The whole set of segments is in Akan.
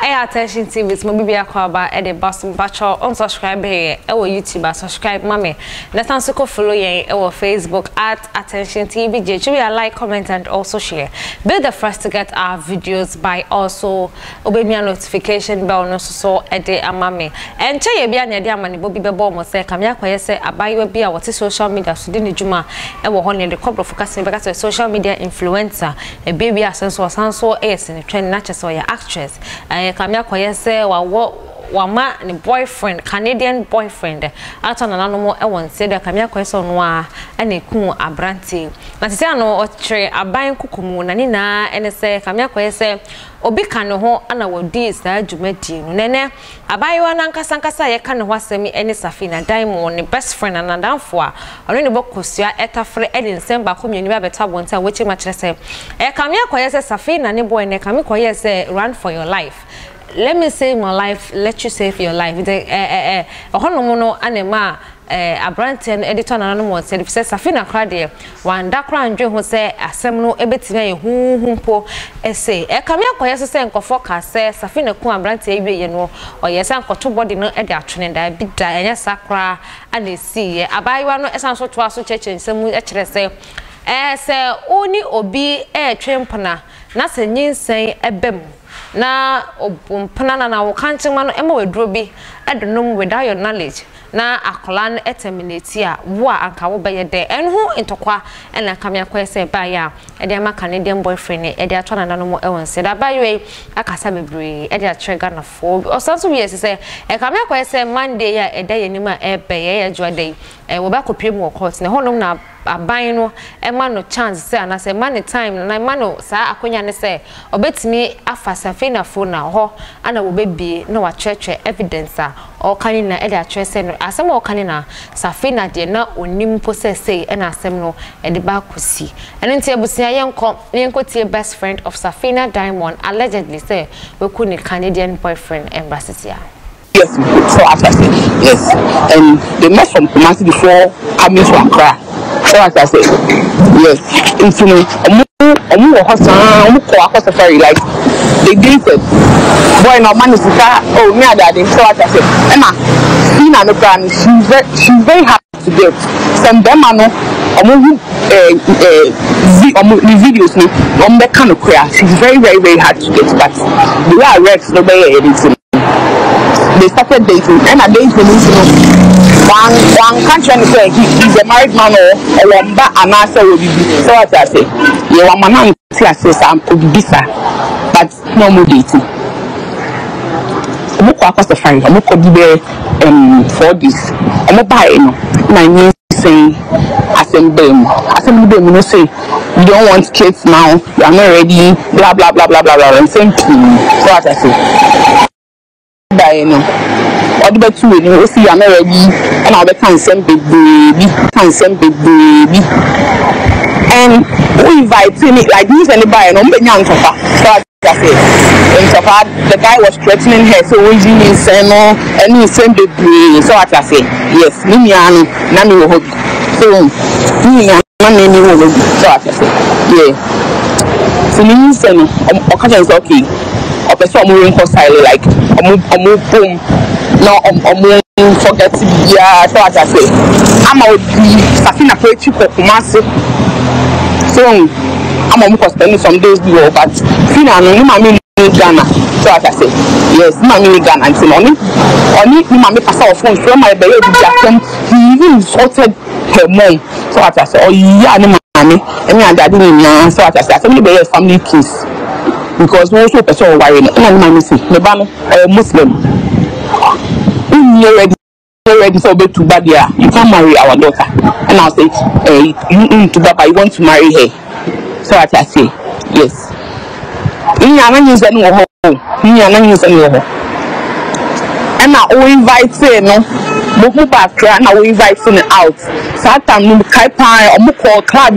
Attention TV, my baby akwaba e de Boston Bacho unsubscribe here e wo YouTube subscribe mama. Let us go follow yen e wo Facebook @Attention Tvgh. Should we like, comment and also share. Be the first to get our videos by also obey me a notification bell no so e de amame. And che ye bia na de amane bobi bebo mo se kam yakwaye se abayo bia what social media so de ne djuma e wo ho ne de couple focus be ka social media influencer e baby asenso sanso e se ne trend na chese ya actress. Kamia koye se wama ni boyfriend, Canadian boyfriend. Ato na nanomo e won se de kamia koye se no a na eku abranti. Na tete ano o tre aban kukumu na ni na ene se kamia koye se obi ka ne ho ana wodi sa dwumadi no nene abayewa na nkasa ye ka ne ho asemi ene Safina Diamond ne best friend anadamfo a ono ne bokosua etafre ene nsemba komyeni ba beta bonta wechi ma kire se kamia koye se Safina ne boy ne kamia koye se run for your life. Let me save my life, let you save your life. Hono no anema Abranten editor na no mo say Safina krade wan dakra ndwe ho say asem no ebetime ye humpo ese kamia koye se nkofo ka say Safina ku Abranten ewie ye no oyese nkoto body no e de atwene da bi da enya sakra ana si ye abayiwa no esan so to aso cheche nsem e kire say se oni obi twempana na se nyinsen ebem na obumpana na wo kanchema no ema wedro bi edonom without your knowledge na akola no terminate a wo anka wo beye de enhu ntokwa ena kamia kwese ba ya e de ama Canadian boyfriend e de atwana na no mo ewonse da ba we akasa bebre e de atrega na fo osanso wi ese e kamia kwese Monday ya e de yenima e be ye adwade wo ba kopiem wo court ne honom na aban no ema no chance say na say man time na ema no sa akonya ne say obetimi afa Safina phone na ho ana wo bebie na wa church evidence a o kan na e de atwese no asem o kan na Safina de na onim possess na asem no e de ba kosi eno ntia busia yenko tie best friend of Safina Diamond allegedly say we ku ni Canadian boyfriend embassy. Yes, so after yes, and they met from Kumasi before coming to Accra. So as I said, yes, infinitely. Like they dated. Boy, no man is oh me daddy. So as I said, Emma, Sina no plan. She's very happy to get some them no. The videos no. The kind of queer. She's very hard to get, but the way I read no be anything. They started dating, and I dated one country and say he's a married man or one back and answer will be so as I say, you are man I'm bisa, but no more dating. I'm not the fine, I'm not for this. I'm not buying my new saying assembly them you know say you don't want kids now, you are not ready, blah blah blah blah blah blah and same thing. So as I say. No, or the two you see I'm ready and I'll be cancel baby and we invite me like this anybody no young so I say the guy was threatening her so we didn't say no and he send baby so I say yes me na me ho so me wo so I say yeah so me say no occasion is okay or person mo reconcile like omo boom no omo forget ya so as I say I'm out Safina poetry ko Kumasi so I'm omo spend some days before but Fina no mama Ghana so as I say yes mama Ghana and so oni mama pass our phone from my baby he even insulted her mom so as I say oh yeah no mama and daddy ni so as I say family be family kiss because no so person worry and my say nebano Muslim you're ready for be to Badia you can marry our daughter and I'll say you need to Baba you want to marry her so I say yes and I invite say no move back and I will invite him out so time no kai pan or call club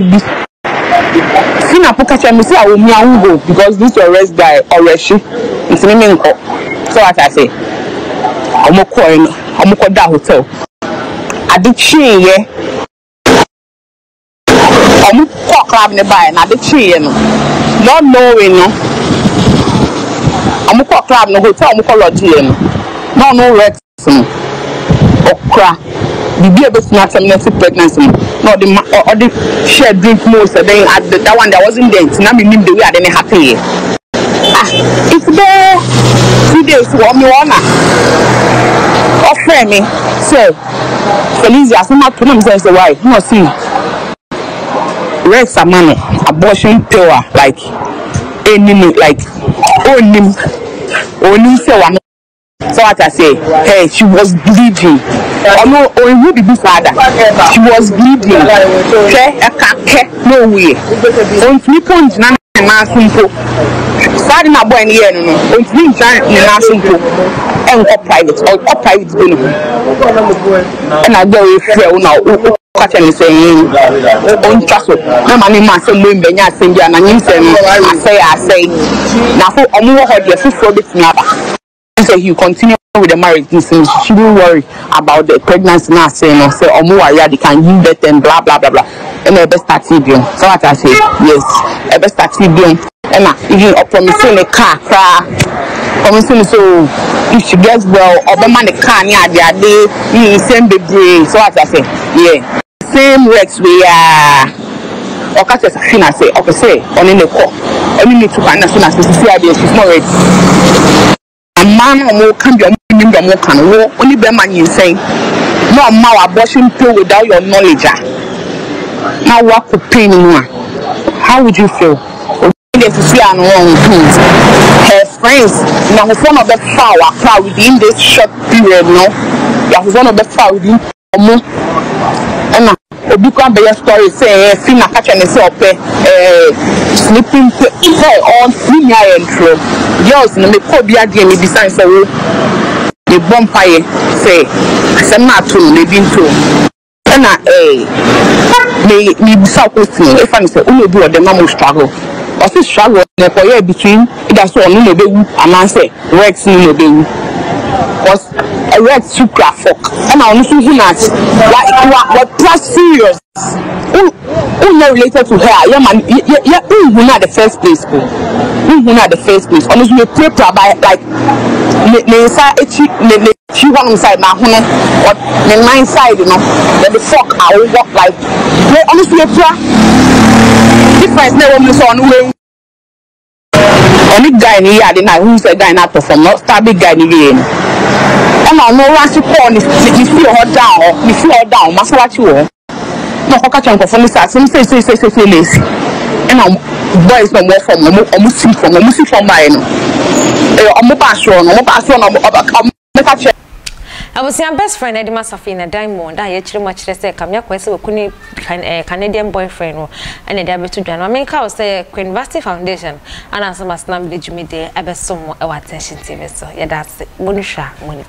Sina Pukacha me say I will go because this arrest guy already it's me so as I say I'm going that hotel I did chain yeah I'm club nearby and I did chain not knowing no Omuko club no hotel omuko lodge no Rex okra bibi ebesina terminate pregnancy no the share drink most then at that one that wasn't there na me nim the way I didn't happy it's there 2 days for me wanna offer me so Felicia asoma to them say why no see Rex amano abortion pill like enemy like onim say one. So what I say, hey, she was bleeding. Oh no, oh it would be father. She was bleeding. Okay, I can't no way. On 3 points, na simple. Father na boy here no. On 3 na simple. And private or private go. And I go if now. Catch me saying, on trust. No money man say no benya say dia na nyim say I say. Na for omo ho dey fufu bit me aba. So you continue with the marriage, she shouldn't worry about the pregnancy now saying or say they can give birth and blah blah blah blah. And I best start video. So what I say, yes, I best start video. And even promising a car, promising so if she gets well, or the man the car near their day, same baby. So what I say, yeah, same Rex we are. Or catch us I say, okay, say on in the call. Only need to find as soon as she's not ready. A man or can be only be man you say no more abortion pill without your knowledge. Now what could pain you? How would you feel? To see her friends now one of the foul within this short period no you one of the foul within and obi can be a story say fina catch and say sleeping hey on me intro girls no me ko bia dey me design say we the bonfire say asem na to me bin to na me bisa question if I say we do the normal struggle or say struggle na for here between either so no be and I say Rex no be because a Rex super fuck and I only see that what plus serious who not related to her yeah man who not the first place who not the first place honestly we pray by like she one inside now or the nine side you know then the fuck I will walk like honestly we pray difference never miss on way only guy in here the who's a guy not perform not star big guy in here and I know once you call you feel her down that's what you want no catch on for this some say lazy and boys no more from almost see from my I'm pass on I was your best friend Eddie Masafina Diamond. I actually much less come up with a Canadian boyfriend and a debut to John. I mean, I say Queen Vasti Foundation and as a must not be Jimmy Day, I bet some attention TV. So, yeah, that's it. Bonusha, money.